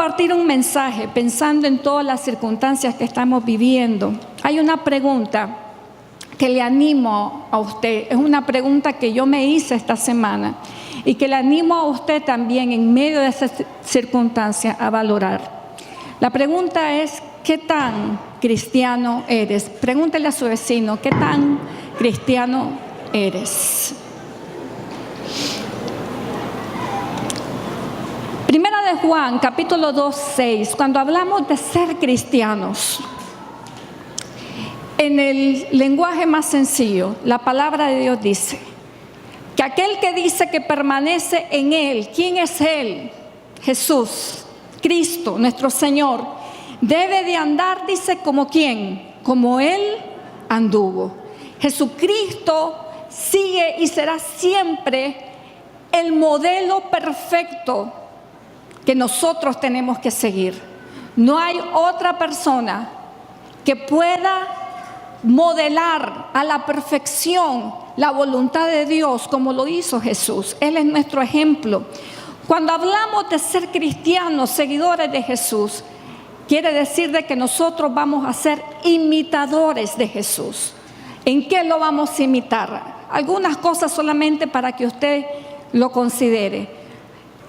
compartir un mensaje pensando en todas las circunstancias que estamos viviendo. Hay una pregunta que le animo a usted, es una pregunta que yo me hice esta semana y que le animo a usted también en medio de esas circunstancias a valorar. La pregunta es, ¿qué tan cristiano eres? Pregúntele a su vecino, ¿qué tan cristiano eres? Primera de Juan, capítulo 2, 6, cuando hablamos de ser cristianos, en el lenguaje más sencillo, la palabra de Dios dice que aquel que dice que permanece en Él, ¿quién es Él? Jesús, Cristo, nuestro Señor, debe de andar, dice, ¿como quién? Como Él anduvo. Jesucristo sigue y será siempre el modelo perfecto que nosotros tenemos que seguir. No hay otra persona que pueda modelar a la perfección la voluntad de Dios como lo hizo Jesús. Él es nuestro ejemplo. Cuando hablamos de ser cristianos, seguidores de Jesús, quiere decir de que nosotros vamos a ser imitadores de Jesús. ¿En qué lo vamos a imitar? Algunas cosas solamente para que usted lo considere.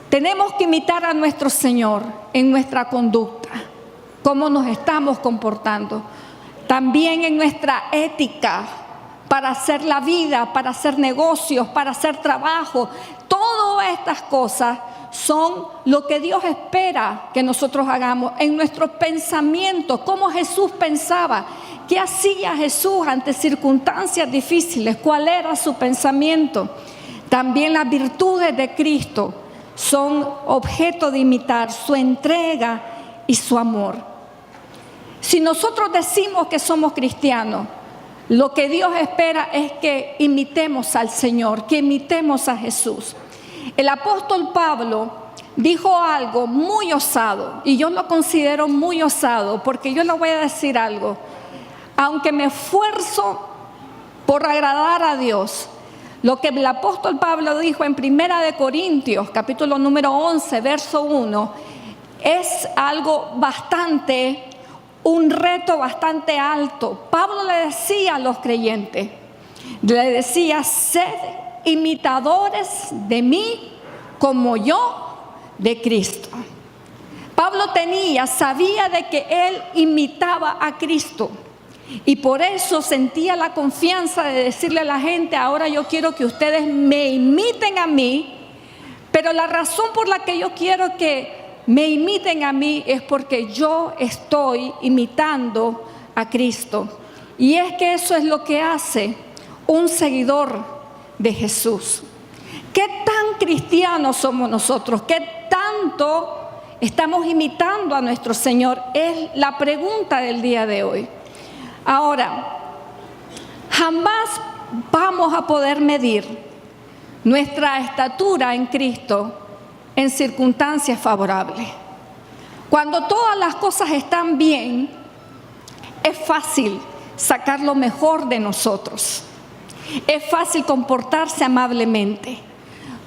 Tenemos que imitar a nuestro Señor en nuestra conducta, cómo nos estamos comportando. También en nuestra ética, para hacer la vida, para hacer negocios, para hacer trabajo. Todas estas cosas son lo que Dios espera que nosotros hagamos. En nuestros pensamientos, cómo Jesús pensaba, qué hacía Jesús ante circunstancias difíciles, cuál era su pensamiento. También las virtudes de Cristo son objeto de imitar, su entrega y su amor. Si nosotros decimos que somos cristianos, lo que Dios espera es que imitemos al Señor, que imitemos a Jesús. El apóstol Pablo dijo algo muy osado, y yo lo considero muy osado, porque yo le voy a decir algo. Aunque me esfuerzo por agradar a Dios, lo que el apóstol Pablo dijo en Primera de Corintios, capítulo número 11, verso 1, es algo un reto bastante alto. Pablo le decía a los creyentes, le decía, sed imitadores de mí como yo de Cristo. Pablo sabía de que él imitaba a Cristo. Y por eso sentía la confianza de decirle a la gente, ahora yo quiero que ustedes me imiten a mí, pero la razón por la que yo quiero que me imiten a mí es porque yo estoy imitando a Cristo. Y es que eso es lo que hace un seguidor de Jesús. ¿Qué tan cristianos somos nosotros? ¿Qué tanto estamos imitando a nuestro Señor? Es la pregunta del día de hoy. Ahora, jamás vamos a poder medir nuestra estatura en Cristo en circunstancias favorables. Cuando todas las cosas están bien, es fácil sacar lo mejor de nosotros. Es fácil comportarse amablemente.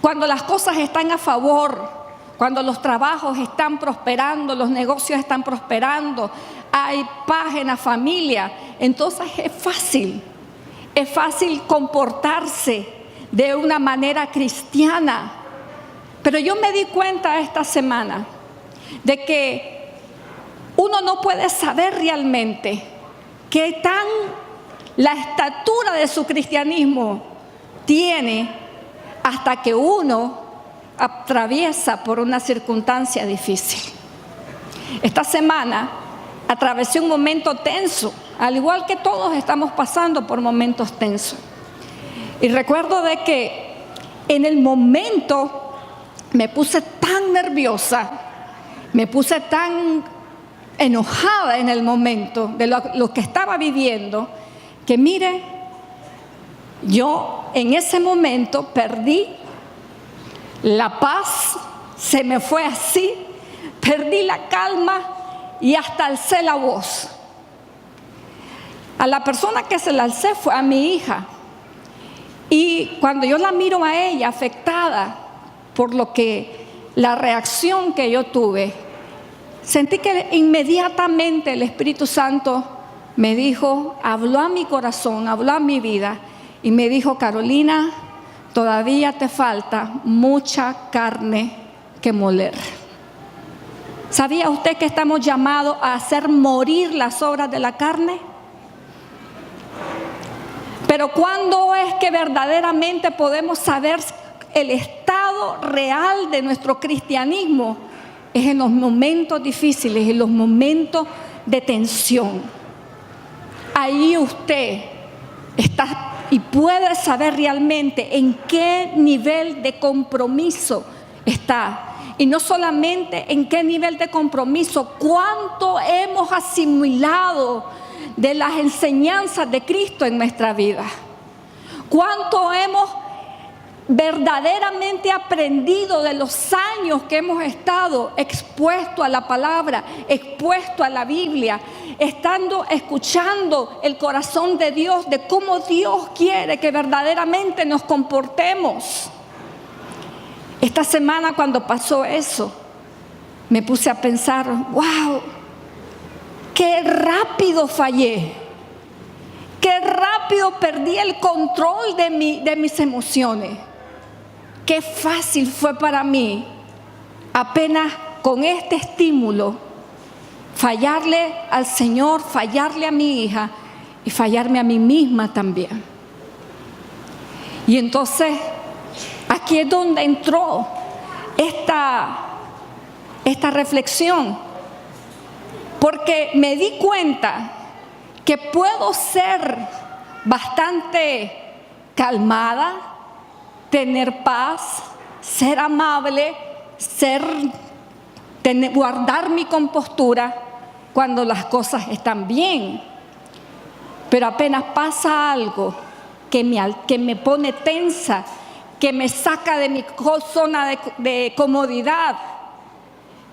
Cuando las cosas están a favor, cuando los trabajos están prosperando, los negocios están prosperando, hay paz en la familia, entonces es fácil comportarse de una manera cristiana. Pero yo me di cuenta esta semana de que uno no puede saber realmente qué tan la estatura de su cristianismo tiene hasta que uno atraviesa por una circunstancia difícil. Esta semana atravesé un momento tenso, al igual que todos estamos pasando por momentos tensos. Y recuerdo de que en el momento me puse tan nerviosa, me puse tan enojada en el momento de lo que estaba viviendo, que mire, yo en ese momento perdí la paz, se me fue así, perdí la calma y hasta alcé la voz. A la persona que se la alcé fue a mi hija. Y cuando yo la miro a ella afectada por la reacción que yo tuve, sentí que inmediatamente el Espíritu Santo me dijo, habló a mi corazón, habló a mi vida y me dijo: Carolina, todavía te falta mucha carne que moler. ¿Sabía usted que estamos llamados a hacer morir las obras de la carne? Pero ¿cuándo es que verdaderamente podemos saber el estado real de nuestro cristianismo? Es en los momentos difíciles, en los momentos de tensión. Ahí usted está y puede saber realmente en qué nivel de compromiso está. Y no solamente en qué nivel de compromiso, cuánto hemos asimilado de las enseñanzas de Cristo en nuestra vida. Cuánto hemos verdaderamente aprendido de los años que hemos estado expuestos a la palabra, expuestos a la Biblia, escuchando el corazón de Dios, de cómo Dios quiere que verdaderamente nos comportemos. Esta semana, cuando pasó eso, me puse a pensar: wow, qué rápido fallé, qué rápido perdí el control de mis emociones. Qué fácil fue para mí, apenas con este estímulo, fallarle al Señor, fallarle a mi hija y fallarme a mí misma también. Y entonces, aquí es donde entró esta reflexión, porque me di cuenta que puedo ser bastante calmada, tener paz, ser amable, guardar mi compostura cuando las cosas están bien. Pero apenas pasa algo que me pone tensa, que me saca de mi zona de comodidad,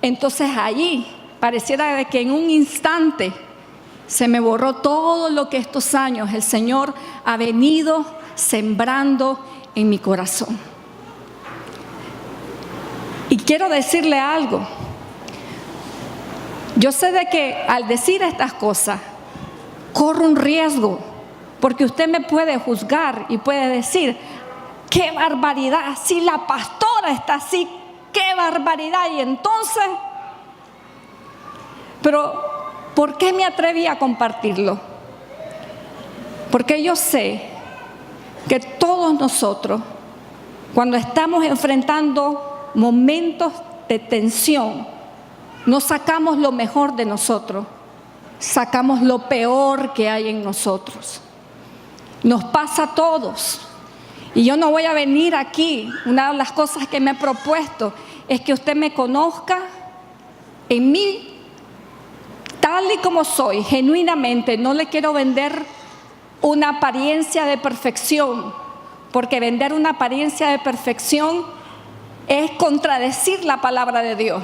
entonces allí pareciera de que en un instante se me borró todo lo que estos años el Señor ha venido sembrando en mi corazón. Y quiero decirle algo. Yo sé de que al decir estas cosas corro un riesgo, porque usted me puede juzgar y puede decir: ¡qué barbaridad! Si la pastora está así, ¡qué barbaridad! Y entonces, pero ¿por qué me atreví a compartirlo? Porque yo sé que todos nosotros, cuando estamos enfrentando momentos de tensión, no sacamos lo mejor de nosotros, sacamos lo peor que hay en nosotros. Nos pasa a todos. Y yo no voy a venir aquí, una de las cosas que me he propuesto es que usted me conozca en mí, tal y como soy, genuinamente. No le quiero vender una apariencia de perfección, porque vender una apariencia de perfección es contradecir la palabra de Dios.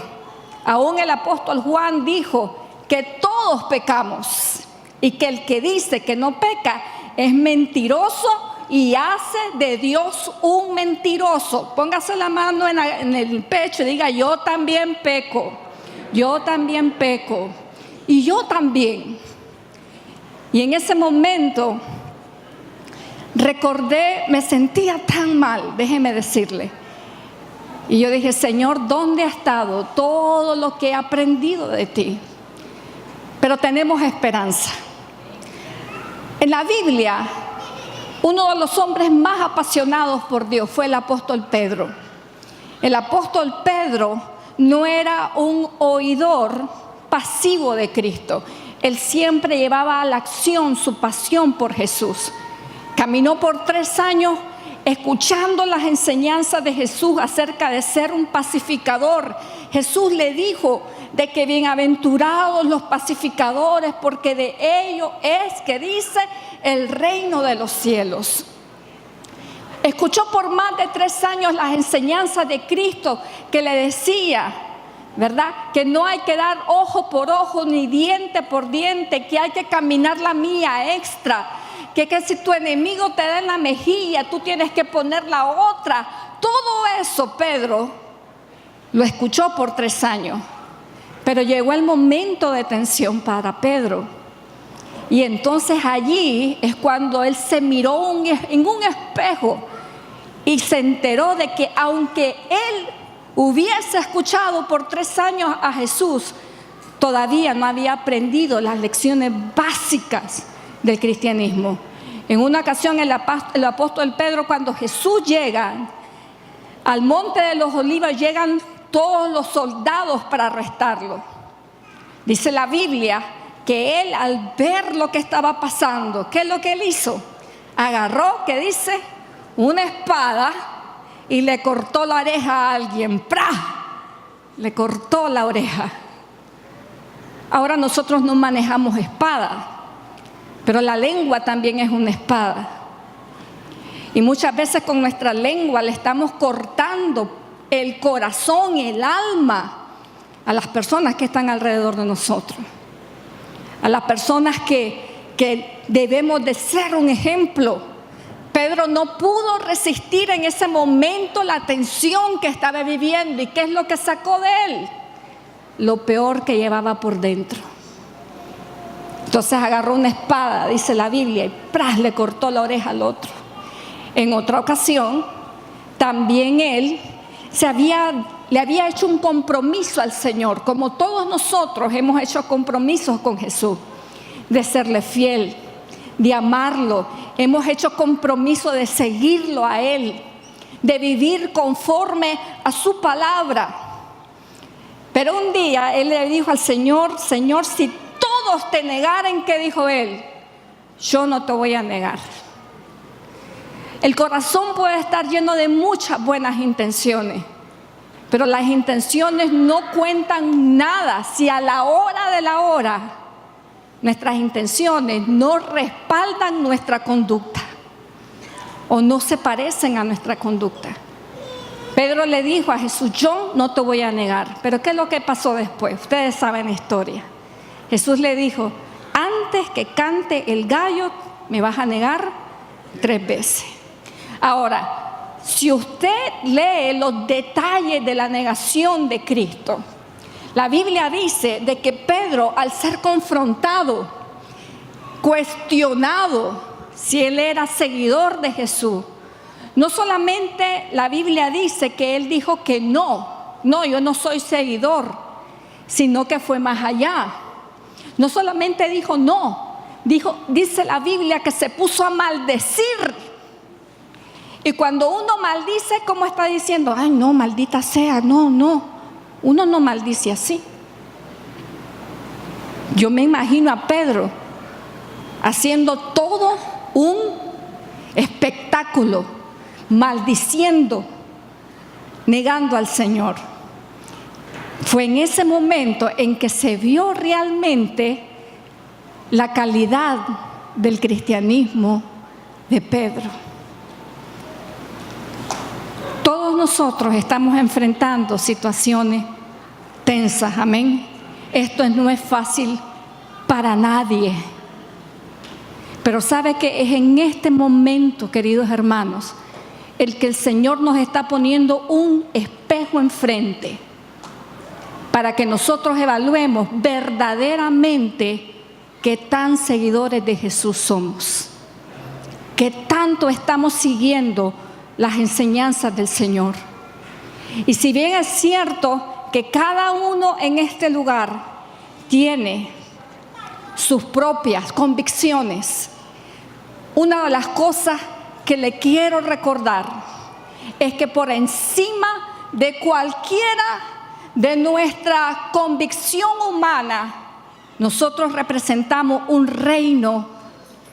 Aún el apóstol Juan dijo que todos pecamos y que el que dice que no peca es mentiroso y hace de Dios un mentiroso. Póngase la mano en el pecho y diga: yo también peco, yo también peco, y yo también. Y en ese momento recordé, me sentía tan mal, déjeme decirle. Y yo dije: Señor, ¿dónde ha estado todo lo que he aprendido de ti? Pero tenemos esperanza. En la Biblia, uno de los hombres más apasionados por Dios fue el apóstol Pedro. El apóstol Pedro no era un oidor pasivo de Cristo. Él siempre llevaba a la acción su pasión por Jesús. Caminó por 3 años escuchando las enseñanzas de Jesús acerca de ser un pacificador. Jesús le dijo de que bienaventurados los pacificadores, porque de ellos es que dice el reino de los cielos. Escuchó por más de 3 años las enseñanzas de Cristo, que le decía, ¿verdad?, que no hay que dar ojo por ojo ni diente por diente, que hay que caminar la milla extra, que si tu enemigo te da en la mejilla, tú tienes que poner la otra. Todo eso Pedro lo escuchó por 3 años, Pero llegó el momento de tensión para Pedro. Y entonces allí es cuando él se miró en un espejo y se enteró de que aunque él hubiese escuchado por 3 años a Jesús, todavía no había aprendido las lecciones básicas del cristianismo. En una ocasión el apóstol Pedro, cuando Jesús llega al monte de los Olivos, llegan todos los soldados para arrestarlo. Dice la Biblia que él, al ver lo que estaba pasando, ¿qué es lo que él hizo? Agarró, ¿qué dice? Una espada y le cortó la oreja a alguien. ¡Pra! Le cortó la oreja. Ahora nosotros no manejamos espada, pero la lengua también es una espada. Y muchas veces con nuestra lengua le estamos cortando el corazón, el alma a las personas que están alrededor de nosotros. A las personas que debemos de ser un ejemplo. Pedro no pudo resistir en ese momento la tensión que estaba viviendo. ¿Y qué es lo que sacó de él? Lo peor que llevaba por dentro. Entonces agarró una espada, dice la Biblia, y ¡pras! Le cortó la oreja al otro. En otra ocasión, también él le había hecho un compromiso al Señor, como todos nosotros hemos hecho compromisos con Jesús, de serle fiel, de amarlo. Hemos hecho compromiso de seguirlo a Él, de vivir conforme a su palabra. Pero un día él le dijo al Señor: Señor, si todos te negaren, ¿qué dijo él? Yo no te voy a negar. El corazón puede estar lleno de muchas buenas intenciones, pero las intenciones no cuentan nada si a la hora de la hora nuestras intenciones no respaldan nuestra conducta o no se parecen a nuestra conducta. Pedro le dijo a Jesús: yo no te voy a negar. Pero ¿qué es lo que pasó después? Ustedes saben la historia. Jesús le dijo: antes que cante el gallo me vas a negar 3 veces. Ahora, si usted lee los detalles de la negación de Cristo, la Biblia dice de que Pedro, al ser confrontado, cuestionado si él era seguidor de Jesús, no solamente la Biblia dice que él dijo que no, yo no soy seguidor, sino que fue más allá. No solamente dijo no, dice la Biblia que se puso a maldecir. Y cuando uno maldice, ¿cómo está diciendo? Ay, no, maldita sea, no. Uno no maldice así. Yo me imagino a Pedro haciendo todo un espectáculo, maldiciendo, negando al Señor. Fue en ese momento en que se vio realmente la calidad del cristianismo de Pedro. Todos nosotros estamos enfrentando situaciones tensas, amén. Esto no es fácil para nadie. Pero sabe que es en este momento, queridos hermanos, el que el Señor nos está poniendo un espejo enfrente para que nosotros evaluemos verdaderamente qué tan seguidores de Jesús somos, qué tanto estamos siguiendo las enseñanzas del Señor. Y si bien es cierto que cada uno en este lugar tiene sus propias convicciones, una de las cosas que le quiero recordar es que por encima de cualquiera de nuestra convicción humana, nosotros representamos un reino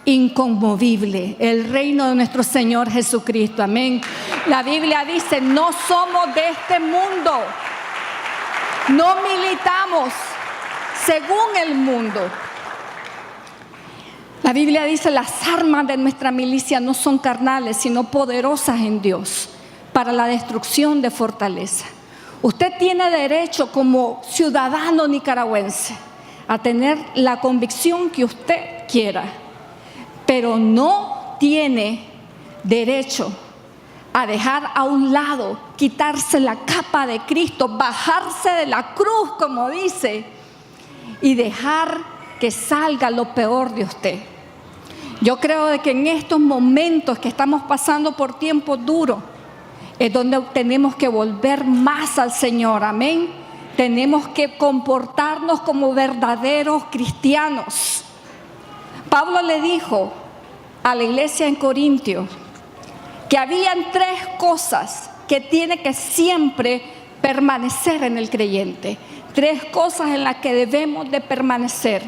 inconmovible, el reino de nuestro Señor Jesucristo, amén. La Biblia dice: no somos de este mundo, no militamos según el mundo. La Biblia dice: las armas de nuestra milicia no son carnales, sino poderosas en Dios para la destrucción de fortaleza. Usted tiene derecho como ciudadano nicaragüense a tener la convicción que usted quiera, pero no tiene derecho a dejar a un lado quitarse la capa de Cristo, bajarse de la cruz, como dice, y dejar que salga lo peor de usted. Yo creo de que en estos momentos que estamos pasando por tiempos duros, es donde tenemos que volver más al Señor, amén. Tenemos que comportarnos como verdaderos cristianos. Pablo le dijo a la iglesia en Corintios que habían 3 cosas que tiene que siempre permanecer en el creyente. 3 cosas en las que debemos de permanecer.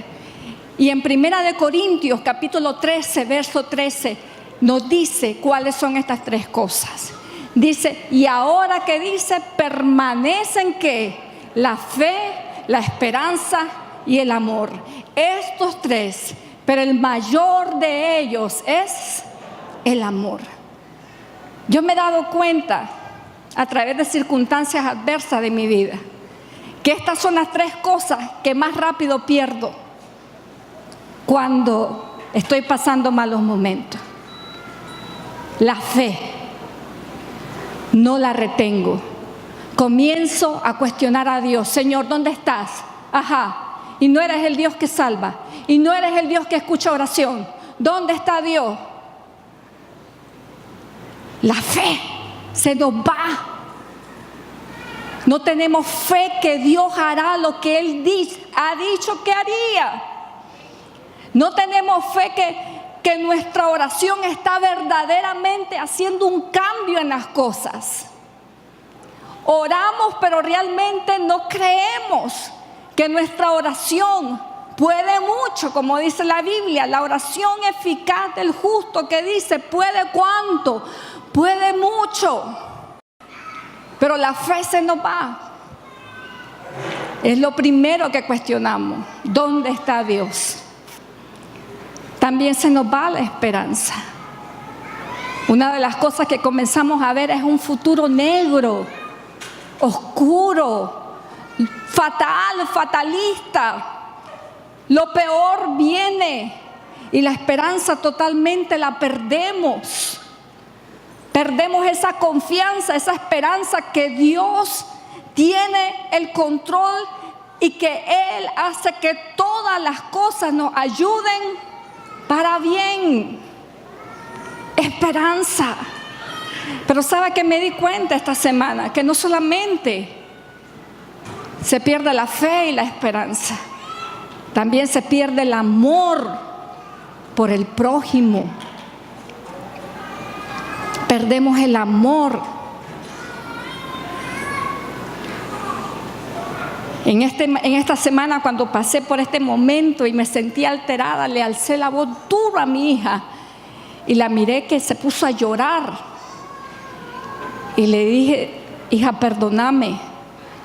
Y en 1 de Corintios, capítulo 13, verso 13, nos dice cuáles son estas 3 cosas. Dice, y ahora que dice, permanecen ¿qué? La fe, la esperanza y el amor. Estos 3, pero el mayor de ellos es el amor. Yo me he dado cuenta a través de circunstancias adversas de mi vida que estas son las 3 cosas que más rápido pierdo cuando estoy pasando malos momentos. La fe, no la retengo. Comienzo a cuestionar a Dios. Señor, ¿dónde estás? Ajá, y no eres el Dios que salva, y no eres el Dios que escucha oración. ¿Dónde está Dios? La fe se nos va. No tenemos fe que Dios hará lo que Él ha dicho que haría. No tenemos fe que nuestra oración está verdaderamente haciendo un cambio en las cosas. Oramos, pero realmente no creemos que nuestra oración puede mucho, como dice la Biblia. La oración eficaz del justo, que dice, ¿puede cuánto? Puede mucho. Pero la fe se nos va. Es lo primero que cuestionamos. ¿Dónde está Dios? También se nos va la esperanza. Una de las cosas que comenzamos a ver es un futuro negro, oscuro, fatal, fatalista. Lo peor viene y la esperanza totalmente la perdemos. Perdemos esa confianza, esa esperanza que Dios tiene el control y que Él hace que todas las cosas nos ayuden para bien. Esperanza. Pero ¿sabe qué me di cuenta esta semana? Que no solamente se pierde la fe y la esperanza, también se pierde el amor por el prójimo. Perdemos el amor. En esta semana, cuando pasé por este momento y me sentí alterada, le alcé la voz duro a mi hija y la miré que se puso a llorar. Y le dije, hija, perdóname,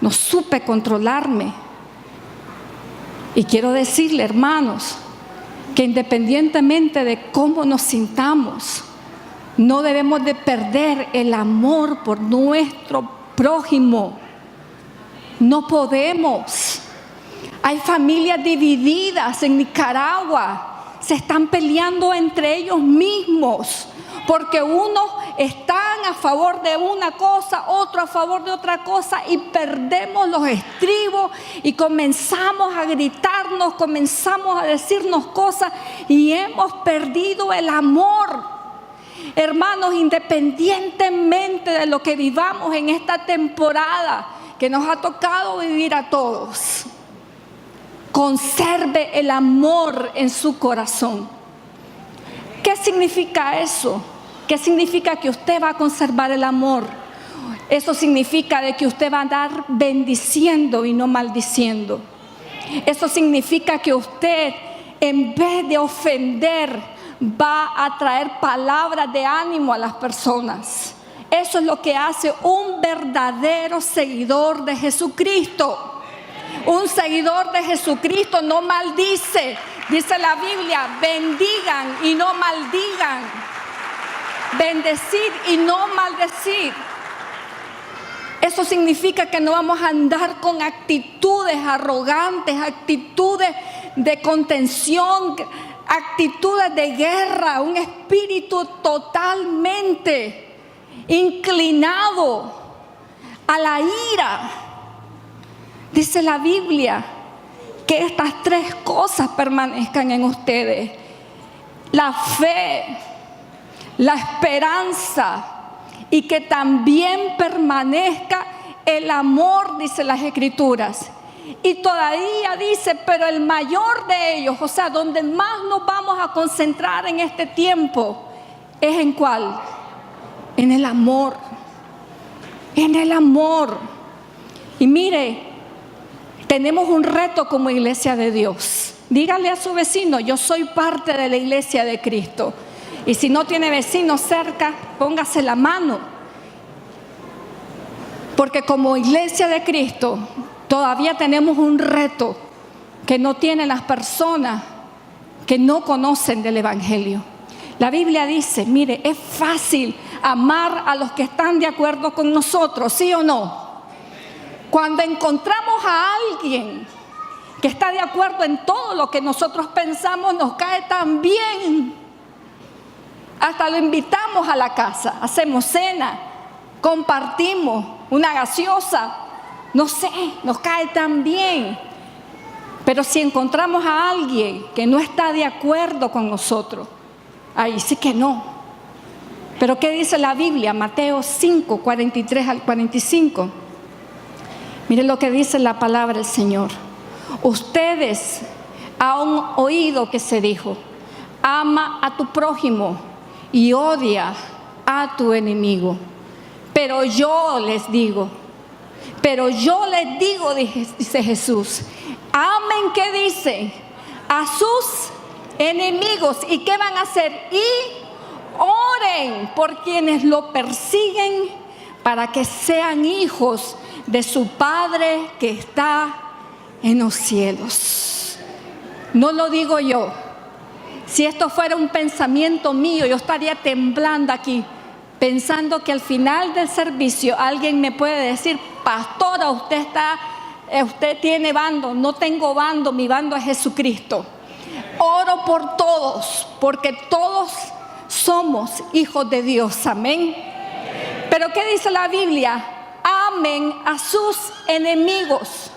no supe controlarme. Y quiero decirle, hermanos, que independientemente de cómo nos sintamos, no debemos de perder el amor por nuestro prójimo. No podemos. Hay familias divididas en Nicaragua. Se están peleando entre ellos mismos porque unos están a favor de una cosa, otro a favor de otra cosa, y perdemos los estribos y comenzamos a gritarnos, comenzamos a decirnos cosas y hemos perdido el amor. Hermanos, independientemente de lo que vivamos en esta temporada que nos ha tocado vivir a todos, conserve el amor en su corazón. ¿Qué significa eso? ¿Qué significa que usted va a conservar el amor? Eso significa de que usted va a andar bendiciendo y no maldiciendo. Eso significa que usted, en vez de ofender, va a traer palabras de ánimo a las personas. Eso es lo que hace un verdadero seguidor de Jesucristo. Un seguidor de Jesucristo no maldice. Dice la Biblia, bendigan y no maldigan. Bendecid y no maldecid. Eso significa que no vamos a andar con actitudes arrogantes, actitudes de contención, actitudes de guerra, un espíritu totalmente inclinado a la ira. Dice la Biblia que estas tres cosas permanezcan en ustedes: la fe, la esperanza, y que también permanezca el amor, dice las Escrituras. Y todavía dice, pero el mayor de ellos, o sea, donde más nos vamos a concentrar en este tiempo, ¿es en cuál? En el amor. En el amor. Y mire, tenemos un reto como iglesia de Dios. Dígale a su vecino: yo soy parte de la iglesia de Cristo. Y si no tiene vecino cerca, póngase la mano. Porque como iglesia de Cristo todavía tenemos un reto que no tienen las personas que no conocen del Evangelio. La Biblia dice, mire, es fácil amar a los que están de acuerdo con nosotros, ¿sí o no? Cuando encontramos a alguien que está de acuerdo en todo lo que nosotros pensamos, nos cae tan bien. Hasta lo invitamos a la casa, hacemos cena, compartimos una gaseosa, no sé, nos cae tan bien. Pero si encontramos a alguien que no está de acuerdo con nosotros, ahí sí que no. Pero ¿qué dice la Biblia? Mateo 5, 43 al 45. Miren lo que dice la palabra del Señor. Ustedes han oído que se dijo: ama a tu prójimo y odia a tu enemigo. Pero yo les digo, dice Jesús, amen, ¿qué dice? A sus enemigos. ¿Y qué van a hacer? Y oren por quienes lo persiguen, para que sean hijos de su Padre que está en los cielos. No lo digo yo. Si esto fuera un pensamiento mío, yo estaría temblando aquí, pensando que al final del servicio alguien me puede decir: pastora, usted tiene bando. No tengo bando, mi bando es Jesucristo. Oro por todos, porque todos somos hijos de Dios, amén. Pero ¿qué dice la Biblia? Amen a sus enemigos.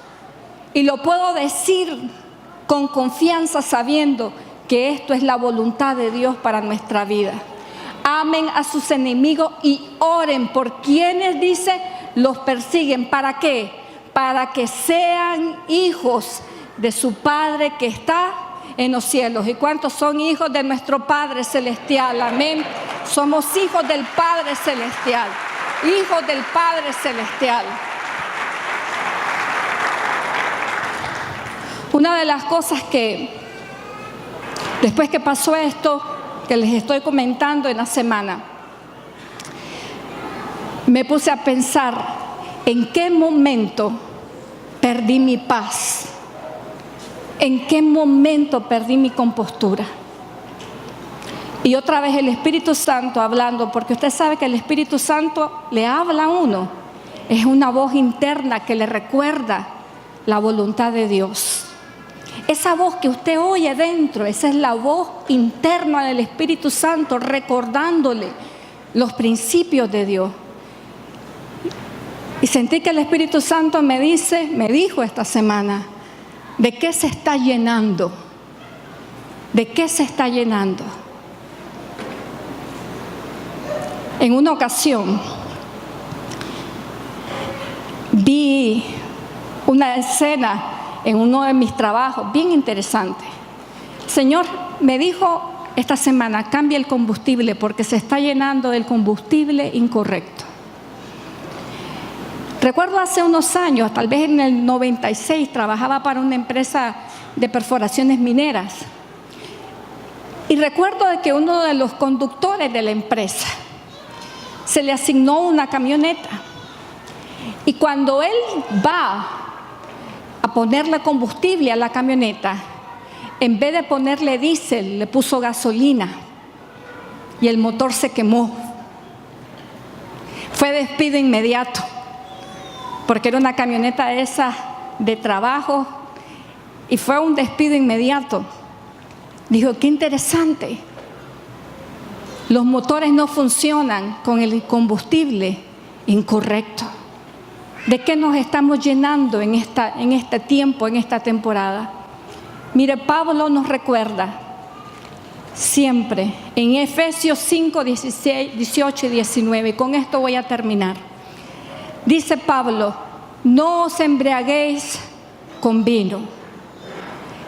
Y lo puedo decir con confianza, sabiendo que esto es la voluntad de Dios para nuestra vida. Amen a sus enemigos y oren por quienes, dice, los persiguen. ¿Para qué? Para que sean hijos de su Padre que está en los cielos. ¿Y cuántos son hijos de nuestro Padre Celestial? Amén. Somos hijos del Padre Celestial. Hijos del Padre Celestial. Una de las cosas que, después que pasó esto, que les estoy comentando en la semana, me puse a pensar en qué momento perdí mi paz, en qué momento perdí mi compostura. Y otra vez el Espíritu Santo hablando, porque usted sabe que el Espíritu Santo le habla a uno, es una voz interna que le recuerda la voluntad de Dios. Esa voz que usted oye dentro, esa es la voz interna del Espíritu Santo, recordándole los principios de Dios. Y sentí que el Espíritu Santo me dijo esta semana: ¿de qué se está llenando? ¿De qué se está llenando? En una ocasión vi una escena en uno de mis trabajos bien interesante. El Señor me dijo esta semana: cambia el combustible porque se está llenando del combustible incorrecto. Recuerdo hace unos años, tal vez en el 96, trabajaba para una empresa de perforaciones mineras. Y recuerdo de que uno de los conductores de la empresa se le asignó una camioneta. Y cuando él va a ponerle combustible a la camioneta, en vez de ponerle diésel, le puso gasolina y el motor se quemó. Fue despido inmediato, porque era una camioneta esa de trabajo, y fue un despido inmediato. Dijo: qué interesante, los motores no funcionan con el combustible incorrecto. ¿De qué nos estamos llenando en este tiempo, en esta temporada? Mire, Pablo nos recuerda siempre en Efesios 5, 16, 18 y 19, y con esto voy a terminar. Dice Pablo: no os embriaguéis con vino,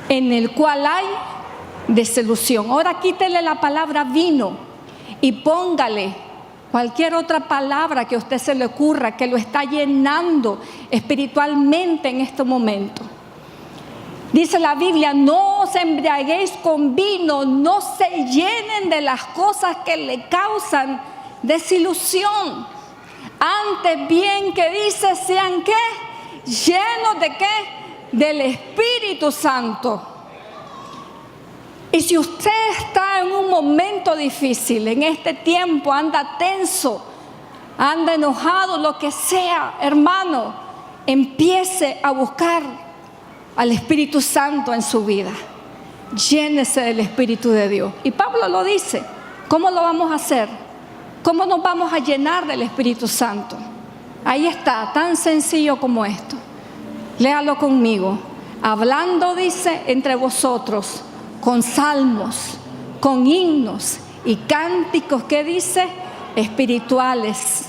en el cual hay desilusión. Ahora quítele la palabra vino y póngale cualquier otra palabra que a usted se le ocurra, que lo está llenando espiritualmente en este momento. Dice la Biblia: no os embriaguéis con vino, no se llenen de las cosas que le causan desilusión. Antes bien, que dice, sean ¿qué? Llenos de ¿qué? Del Espíritu Santo. Y si usted está en un momento difícil, en este tiempo, anda tenso, anda enojado, lo que sea, hermano, empiece a buscar al Espíritu Santo en su vida. Llénese del Espíritu de Dios. Y Pablo lo dice. ¿Cómo lo vamos a hacer? ¿Cómo nos vamos a llenar del Espíritu Santo? Ahí está, tan sencillo como esto. Léalo conmigo. Hablando, dice, entre vosotros, con salmos, con himnos y cánticos, ¿qué dice? Espirituales,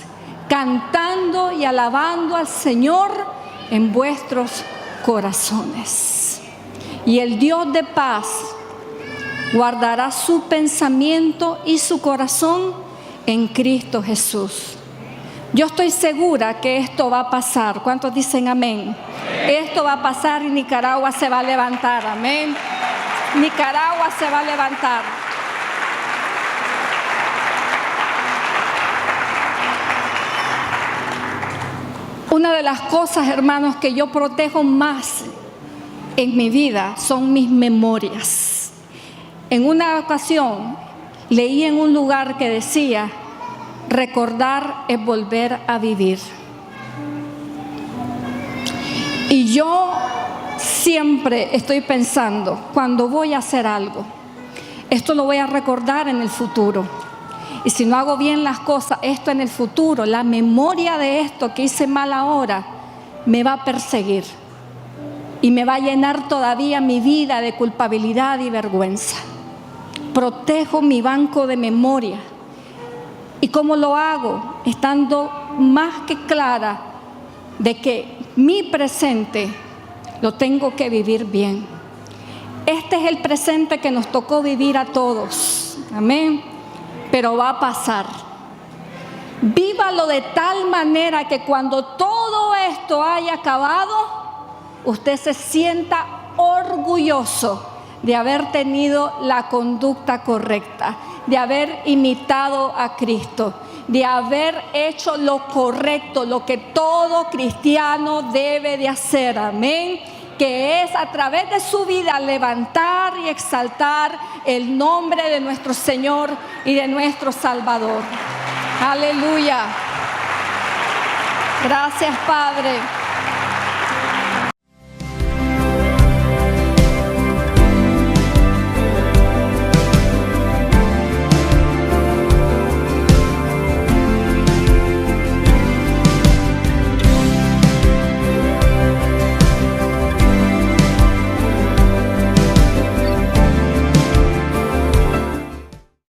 cantando y alabando al Señor en vuestros corazones. Y el Dios de paz guardará su pensamiento y su corazón en Cristo Jesús. Yo estoy segura que esto va a pasar. ¿Cuántos dicen amén? Esto va a pasar y Nicaragua se va a levantar. Amén. Nicaragua se va a levantar. Una de las cosas, hermanos, que yo protejo más en mi vida son mis memorias. En una ocasión leí en un lugar que decía: recordar es volver a vivir. Y yo siempre estoy pensando, cuando voy a hacer algo, esto lo voy a recordar en el futuro. Y si no hago bien las cosas, esto en el futuro, la memoria de esto que hice mal ahora, me va a perseguir. Y me va a llenar todavía mi vida de culpabilidad y vergüenza. Protejo mi banco de memoria. ¿Y cómo lo hago? Estando más que clara de que mi presente lo tengo que vivir bien. Este es el presente que nos tocó vivir a todos. Amén. Pero va a pasar. Vívalo de tal manera que cuando todo esto haya acabado, usted se sienta orgulloso de haber tenido la conducta correcta, de haber imitado a Cristo, de haber hecho lo correcto, lo que todo cristiano debe de hacer. Amén. Que es a través de su vida levantar y exaltar el nombre de nuestro Señor y de nuestro Salvador. Aleluya. Gracias, Padre.